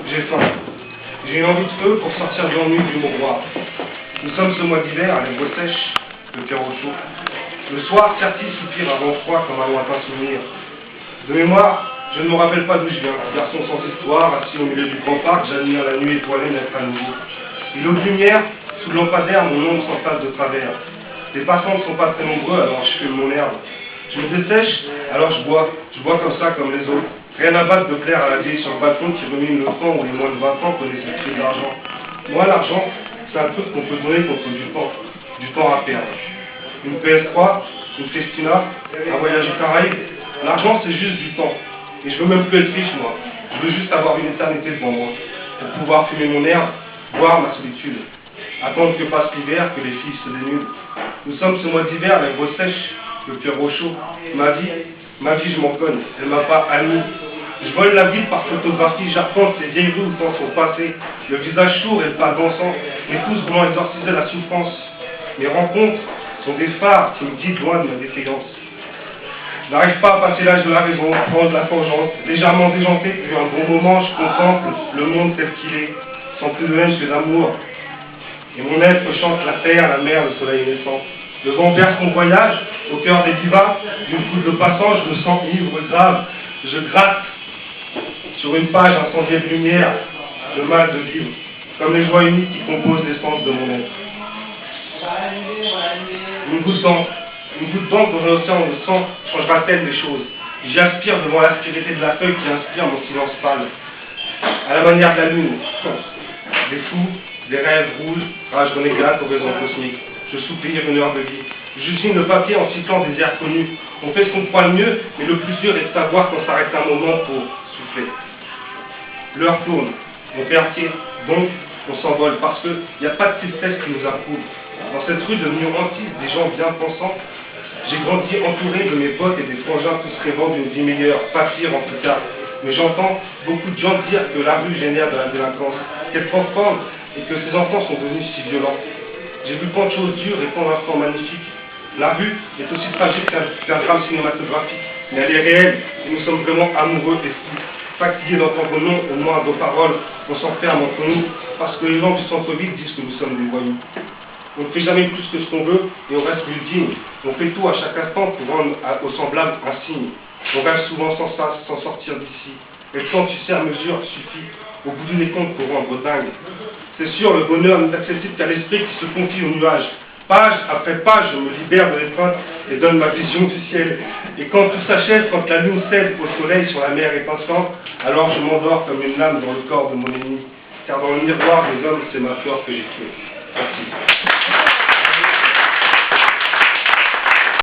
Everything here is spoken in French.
J'ai faim. J'ai une envie de feu pour sortir de l'ennui du mouroir. Nous sommes ce mois d'hiver, les voix sèches, le cœur au chaud. Le soir, certis soupire avant froid comme un lointain souvenir. De mémoire, je ne me rappelle pas d'où je viens. Garçon sans histoire, assis au milieu du grand parc, j'admire la nuit étoilée naître à nouveau. Il de lumière, sous le lampadaire, mon ombre s'entasse de travers. Les passants ne sont pas très nombreux, alors je fume mon herbe. Je me dessèche, alors je bois comme ça, comme les autres. Rien à battre de plaire à la vieille sur le balcon qui rumine le temps où les moins de 20 ans connaissent le prix de l'argent. Moi, l'argent, c'est un truc qu'on peut donner contre du temps à perdre. Une PS3, une Festina, un voyage aux Caraïbes, l'argent c'est juste du temps. Et je veux même plus être riche, moi. Je veux juste avoir une éternité devant moi, pour pouvoir fumer mon herbe, boire ma solitude. Attendre que passe l'hiver, que les filles se dénudent. Nous sommes ce mois d'hiver, les voix sèches, le cœur au chaud. Ma vie, je m'en cogne, elle m'a pas ami. Je vole la ville par photographie, j'arpente ces vieilles rues où temps sont passés. Le visage sourd et le pas dansant, mes pouces voulant exorciser la souffrance. Mes rencontres sont des phares qui me guident loin de ma défaillance. Je n'arrive pas à passer l'âge de la raison, prendre la vengeance. Légèrement déjanté, depuis un bon moment, je contemple le monde tel qu'il est, sans plus de haine que d'amour. Et mon être chante la terre, la mer, le soleil naissant. Le vent berce mon voyage, au cœur des divas, d'une foule de passants, je me sens ivre, grave. Je gratte sur une page incendiée de lumière, le mal de vivre, comme les joies uniques qui composent l'essence de mon être. Une goutte d'encre dans un océan de sang changera-t-elle les choses? J'y aspire devant l'aspérité de la feuille qui inspire mon silence pâle. À la manière de la lune, des fous, des rêves rouges, rage renégate aux raisons cosmiques. Je soupire une heure de vie. Je signe le papier en cyclant des airs connus. On fait ce qu'on croit le mieux, mais le plus dur est de savoir qu'on s'arrête un moment pour souffler. L'heure tourne. Mon quartier, donc, on s'envole parce qu'il n'y a pas de tristesse qui nous approuve. Dans cette rue devenue hantise des gens bien pensants, j'ai grandi entouré de mes potes et des frangins tous rêvant d'une vie meilleure, pas pire en tout cas. Mais j'entends beaucoup de gens dire que la rue génère de la délinquance, qu'elle transforme et que ces enfants sont devenus si violents. J'ai vu tant de choses dures et tant d'instants magnifiques. La rue est aussi tragique qu'un drame cinématographique, mais elle est réelle et nous sommes vraiment amoureux et fous. Fatigués d'entendre non au moins vos paroles, on s'enferme entre nous parce que les gens du centre-ville disent que nous sommes des voyous. On ne fait jamais plus que ce qu'on veut et on reste plus digne. On fait tout à chaque instant pour rendre au semblable un signe. On rêve souvent sans sortir d'ici. Et le temps, tu sais, à mesure suffit, au bout du comptes pour rendre dingue. C'est sûr, le bonheur n'est accessible qu'à l'esprit qui se confie aux nuages. Page après page, je me libère de l'étreinte et donne ma vision du ciel. Et quand tout s'achève, quand la lune cède au soleil sur la mer étincelante, alors je m'endors comme une lame dans le corps de mon ennemi. Car dans le miroir des hommes, c'est ma peur que j'ai tuée. Merci.